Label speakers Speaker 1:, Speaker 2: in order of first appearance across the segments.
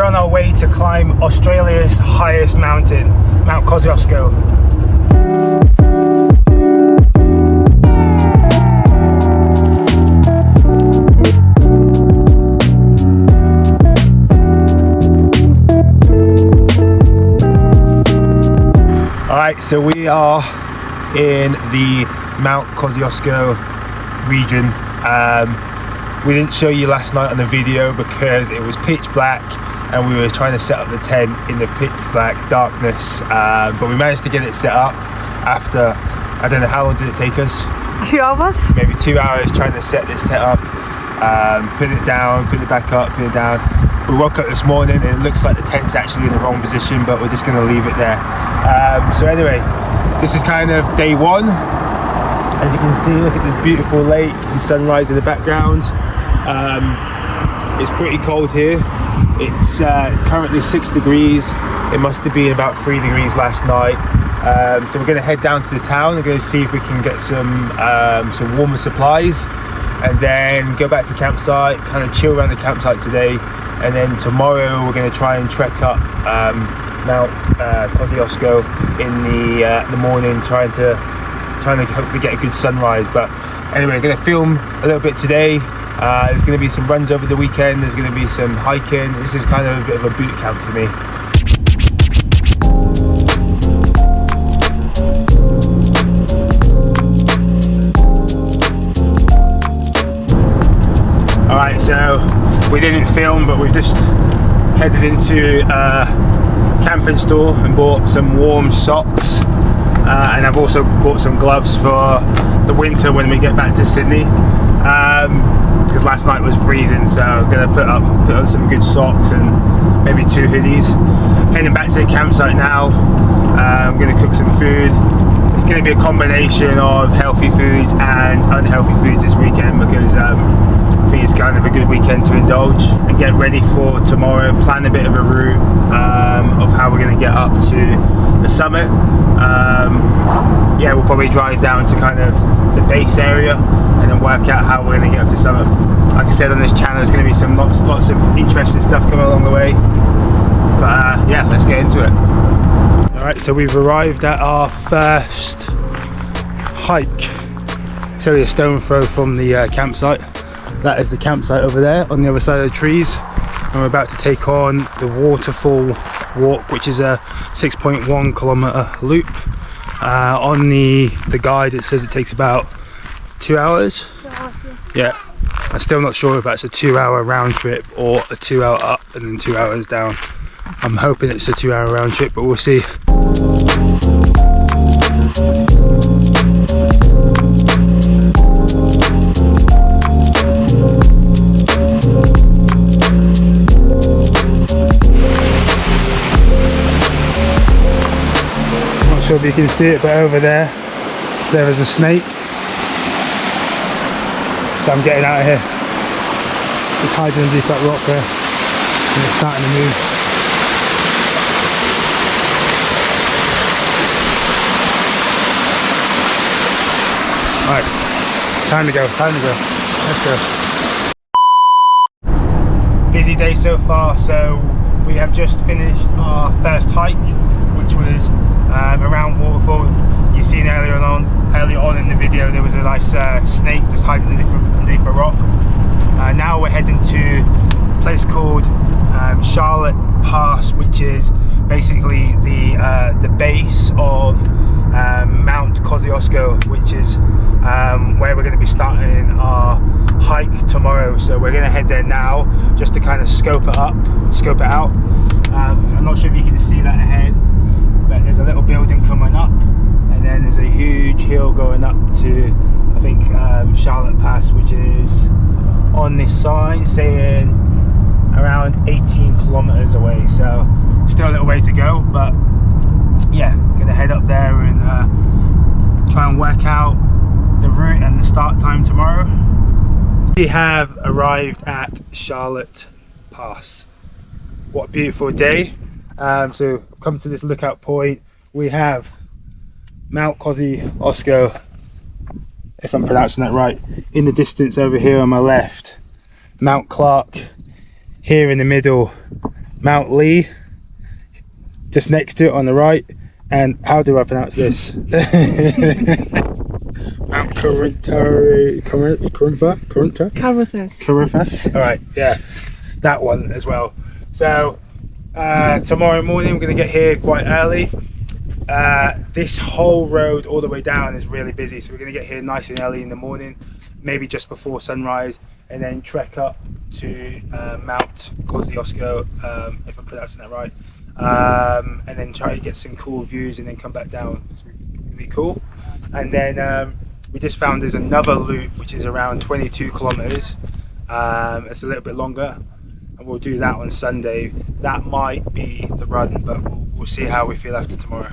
Speaker 1: on our way to climb Australia's highest mountain, Mount Kosciuszko. Alright, so we are in the Mount Kosciuszko region. We didn't show you last night on the video because it was pitch black and we were trying to set up the tent in the pitch black darkness, but we managed to get it set up after, I don't know, how long did it take us?
Speaker 2: 2 hours?
Speaker 1: Maybe 2 hours trying to set this tent up, put it down, put it back up, put it down. We woke up this morning and it looks like the tent's actually in the wrong position, but we're just going to leave it there. So anyway, this is kind of day one. As you can see, look at this beautiful lake and sunrise in the background. It's pretty cold here. It's currently 6 degrees. It must have been about 3 degrees last night. So we're going to head down to the town and go see if we can get some warmer supplies, and then go back to the campsite, kind of chill around the campsite today, and then tomorrow we're going to try and trek up Mount Kosciuszko in the morning, trying to hopefully get a good sunrise. But anyway, I'm going to film a little bit today. There's going to be some runs over the weekend, there's going to be some hiking. This is kind of a bit of a boot camp for me. Alright, so we didn't film, but we've just headed into a camping store and bought some warm socks, and I've also bought some gloves for the winter when we get back to Sydney, because last night was freezing. So I'm going to put on some good socks and maybe 2 hoodies. Heading back to the campsite now. I'm going to cook some food. It's going to be a combination of healthy foods and unhealthy foods this weekend, because I think it's kind of a good weekend to indulge and get ready for tomorrow. Plan a bit of a route of how we're going to get up to the summit. Yeah, we'll probably drive down to kind of the base area and then work out how we're going to get up to summit. Like I said, on this channel there's going to be some lots of interesting stuff coming along the way. But yeah, let's get into it. Alright, so we've arrived at our first hike. It's only a stone throw from the campsite. That is the campsite over there on the other side of the trees, and we're about to take on the waterfall walk, which is a 6.1 kilometer loop. On the guide it says it takes about 2 hours. Yeah, I'm still not sure if that's a 2 hour round trip or a 2 hour up and then 2 hours down. I'm hoping it's a 2 hour round trip, but we'll see. Not sure if you can see it, but over there is a snake. So I'm getting out of here. Just hiding underneath that rock there, and it's starting to move. Alright, time to go, let's go. Busy day so far, so we have just finished our first hike, which was around waterfall. You've seen earlier on in the video there was a nice snake just hiding underneath a rock. Now we're heading to a place called Charlotte Pass, which is basically the base of Mount Kosciuszko, which is where we're going to be starting our hike tomorrow. So we're going to head there now just to kind of scope it out. I'm not sure if you can see that ahead, but there's a little building coming up, and then there's a huge hill going up to, I think, Charlotte Pass, which is on this sign saying around 18 kilometers away. So still a little way to go, but yeah, gonna head up there and try and work out the route and the start time tomorrow. We have arrived at Charlotte Pass. What a beautiful day. So come to this lookout point. We have Mount Kosciuszko, if I'm pronouncing that right, in the distance over here on my left. Mount Clark here in the middle, Mount Lee, just next to it on the right, and how do I pronounce this? Mount Carruthers. All right, yeah, that one as well. So tomorrow morning we're going to get here quite early. This whole road all the way down is really busy, so we're going to get here nice and early in the morning, maybe just before sunrise, and then trek up to Mount Kosciuszko, if I'm pronouncing that right, and then try to get some cool views and then come back down. It's really cool. And then we just found there's another loop which is around 22 kilometers. It's a little bit longer, and we'll do that on Sunday. That might be the run, but we'll see how we feel after tomorrow.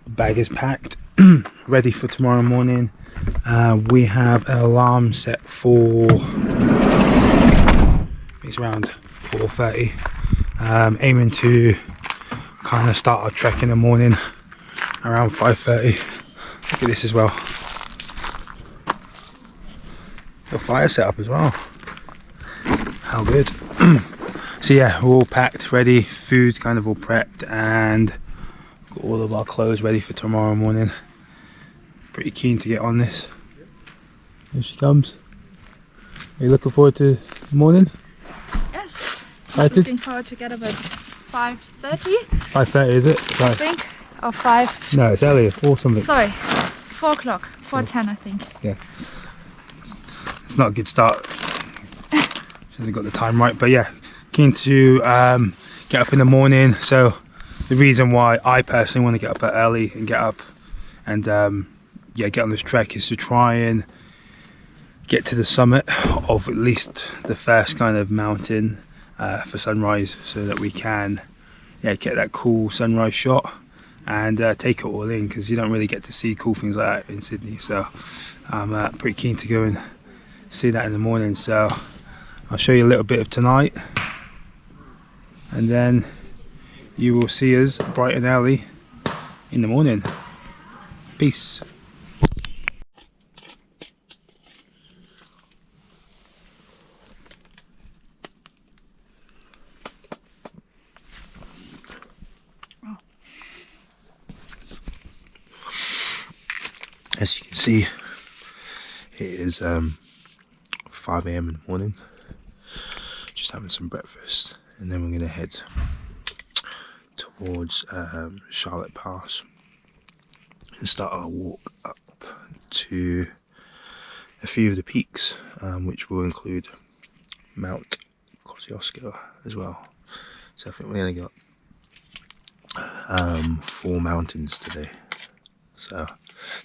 Speaker 1: Bag is packed, ready for tomorrow morning. We have an alarm set for, it's around 4:30. Aiming to kind of start our trek in the morning around 5:30. Look at this as well. The fire setup as well. How good. So yeah, we're all packed, ready. Food's kind of all prepped, and got all of our clothes ready for tomorrow morning. Pretty keen to get on this. Here she comes. Are you looking forward to the morning?
Speaker 2: Yes.
Speaker 1: Excited?
Speaker 2: Looking forward to get up at 5:30.
Speaker 1: 5:30 is it?
Speaker 2: I think. Or 5.
Speaker 1: No, it's earlier, 4 something.
Speaker 2: Sorry, 4 o'clock. 4:10 I think.
Speaker 1: Yeah. It's not a good start. She hasn't got the time right, but yeah, keen to get up in the morning. So the reason why I personally want to get up early and get up and yeah, get on this trek is to try and get to the summit of at least the first kind of mountain for sunrise, so that we can get that cool sunrise shot and take it all in, because you don't really get to see cool things like that in Sydney. So I'm pretty keen to go and see that in the morning. So I'll show you a little bit of tonight, and then you will see us bright and early in the morning. Peace. As you can see, it is 5 AM in the morning. Just having some breakfast, and then we're going to head towards Charlotte Pass and start our walk up to a few of the peaks, which will include Mount Kosciuszko as well. So I think we only got 4 mountains today. So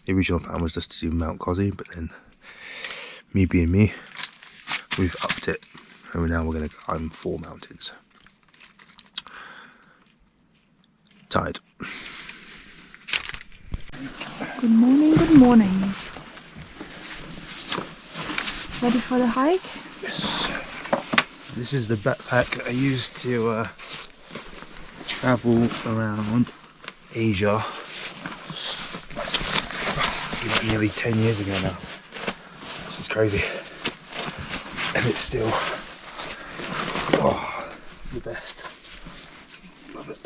Speaker 1: the original plan was just to do Mount Kosci, but then me being me, we've upped it, and now we're going to climb 4 mountains. Tired.
Speaker 2: Good morning, good morning. Ready for the hike?
Speaker 1: Yes. This is the backpack I used to travel around Asia like nearly 10 years ago now. It's crazy. And it's still the best. Love it.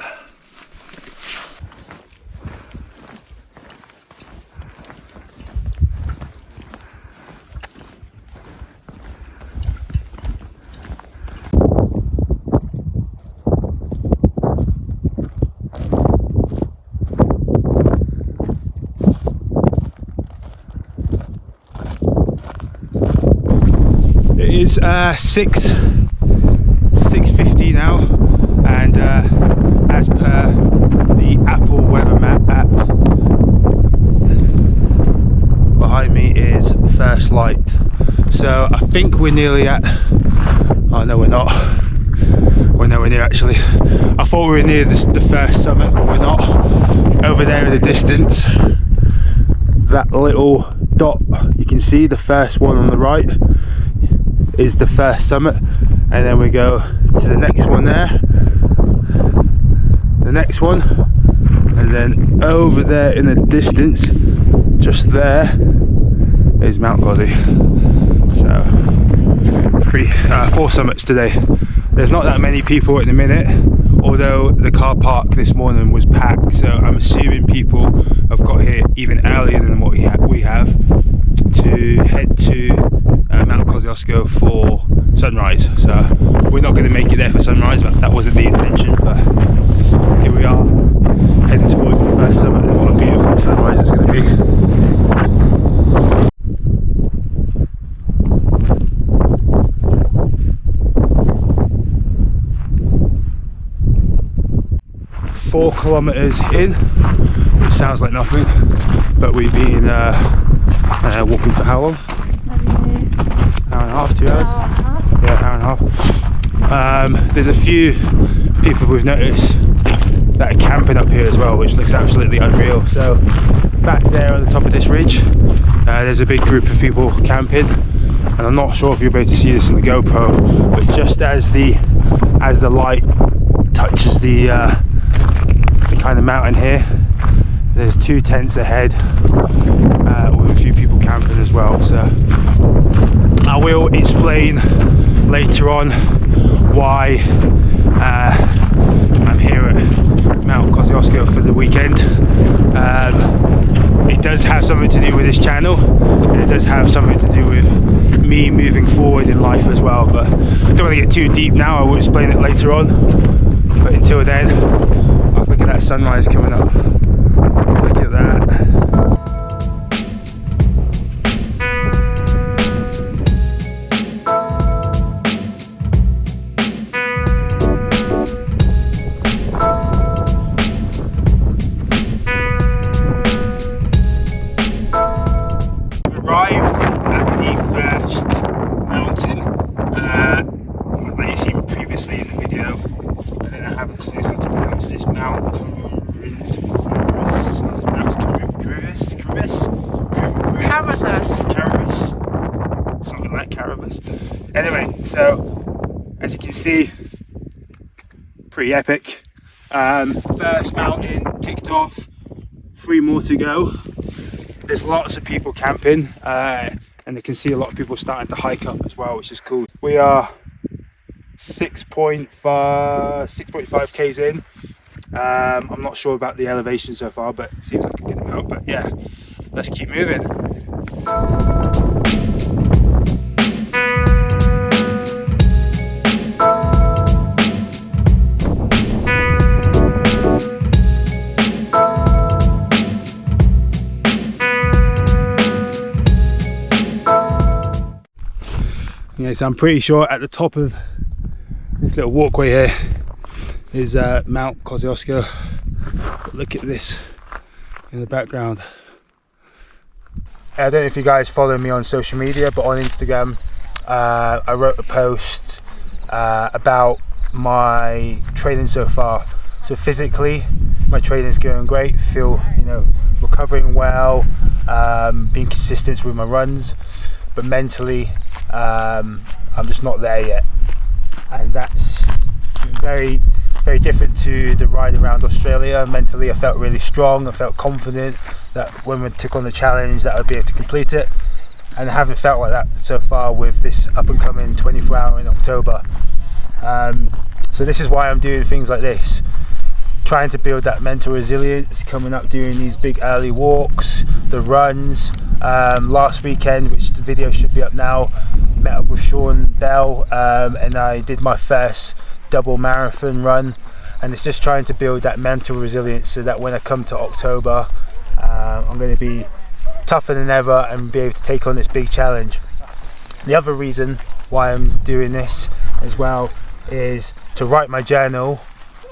Speaker 1: It's 6:50 now, and as per the Apple weather map app, behind me is first light. So I think we're nearly at, oh no we're not, we're nowhere near actually. I thought we were near the first summit, but we're not. Over there in the distance, that little dot you can see, the first one on the right, is the first summit, and then we go to the next one there, the next one, and then over there in the distance, just there, is Mount Kosciuszko. So 4 summits today. There's not that many people at the minute, although the car park this morning was packed, so I'm assuming people have got here even earlier than what we have to head to Mount Kosciuszko for sunrise. So we're not going to make it there for sunrise, but that wasn't the intention. But here we are, heading towards the first summit, and what a beautiful sunrise it's going to be. Four kilometers in, which sounds like nothing, but we've been walking for how long? Hour and a half, 2 hours? Yeah, hour and a half. There's a few people we've noticed that are camping up here as well, which looks absolutely unreal. So back there on the top of this ridge, there's a big group of people camping, and I'm not sure if you'll be able to see this in the GoPro, but just as the light touches the kind of mountain here, there's 2 tents ahead with a few people camping as well. So I will explain later on why I'm here at Mount Kosciuszko for the weekend. It does have something to do with this channel, and it does have something to do with me moving forward in life as well, but I don't want to get too deep now. I will explain it later on, but until then, look at that sunrise coming up. Look at that. Arrived at the first mountain. Like you've seen previously in the video, and then I have a clue how to pronounce this Mount Caravas, something like Caravas. Anyway, so as you can see, pretty epic. First mountain ticked off, 3 more to go. There's lots of people camping, and you can see a lot of people starting to hike up as well, which is cool. We are 6.5 k's in. I'm not sure about the elevation so far, but it seems like a good amount. But yeah, let's keep moving. Yeah, so I'm pretty sure at the top of this little walkway here is Mount Kosciuszko. But look at this in the background. I don't know if you guys follow me on social media, but on Instagram I wrote a post about my training so far. So physically, my training's going great. Feel, recovering well, being consistent with my runs. But mentally, I'm just not there yet, and that's very, very different to the ride around Australia. Mentally, I felt really strong. I felt confident that when we took on the challenge, that I'd be able to complete it, and I haven't felt like that so far with this up and coming 24-hour in October. So this is why I'm doing things like this, trying to build that mental resilience, coming up doing these big early walks, the runs. Last weekend, which the video should be up now, met up with Sean Bell, and I did my first double marathon run, and it's just trying to build that mental resilience so that when I come to October, I'm going to be tougher than ever and be able to take on this big challenge. The other reason why I'm doing this as well is to write my journal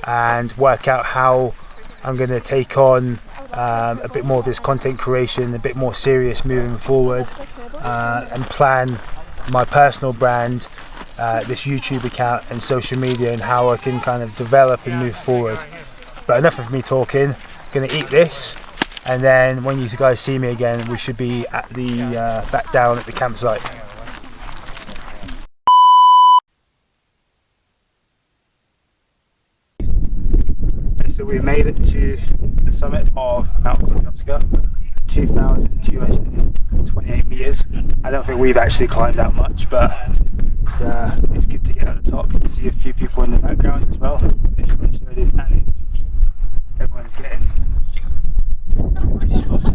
Speaker 1: and work out how I'm going to take on a bit more of this content creation, a bit more serious moving forward, and plan my personal brand, this YouTube account and social media, and how I can kind of develop and move forward. But enough of me talking, I'm going to eat this and then when you guys see me again, we should be at the back down at the campsite. So we made it to the summit of Mount Kosciuszko, 2,228 meters. I don't think we've actually climbed that much, but it's good to get at the top. You can see a few people in the background as well. If you want to show this, and everyone's getting some shots.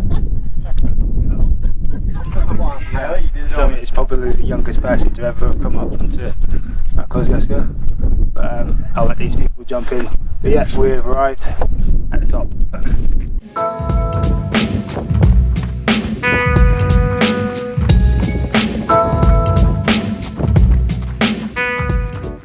Speaker 1: The summit is probably the youngest person to ever have come up onto Mount Kosciuszko, but I'll let these people jump in. But yeah, we've arrived at the top.